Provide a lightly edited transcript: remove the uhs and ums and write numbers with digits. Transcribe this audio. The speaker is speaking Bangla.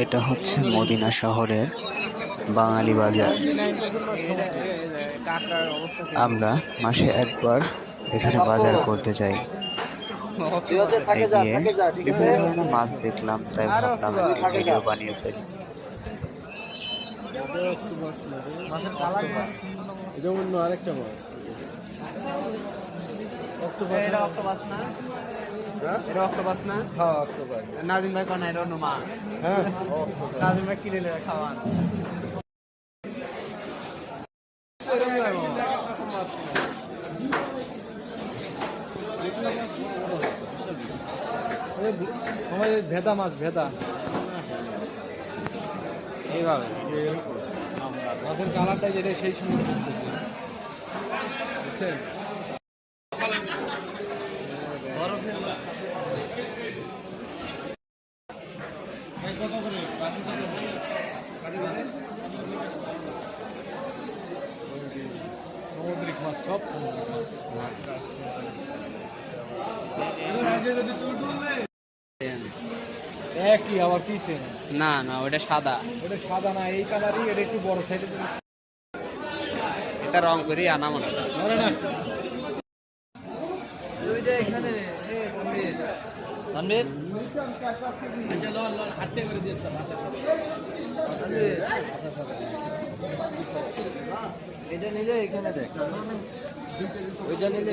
এটা হচ্ছে মদিনা শহরের বাঙালি বাজার। আমরা মাসে একবার এখানে বাজার করতে যাই। গিয়ে বিভিন্ন ধরনের মাছ দেখলাম, তাই ভাবলাম একটি ভিডিও বানিয়ে ফেলি। আরেকটা মাছ অক্টোপাস না? এটা অক্টোপাস না? হ্যাঁ অক্টোপাস। নাজিম ভাই কোন এটা অন্য মাছ। হ্যাঁ নাজিম ভাই কিনে নিয়ে খাওয়ান। ভেদা মাছ ভেদা এইভাবে মাছের কালারটা যেটা সেই সময় বুঝছেন। সামুদ্রিক মাছ সব একই আবার পিছে না না ওটা সাদা, ওটা সাদা না, এই কালারই, এটা একটু বড় সাইজের। এটা রং করি আনা মনে হয়। না এটা নিলে এখানে দেখ, ওইটা নিলে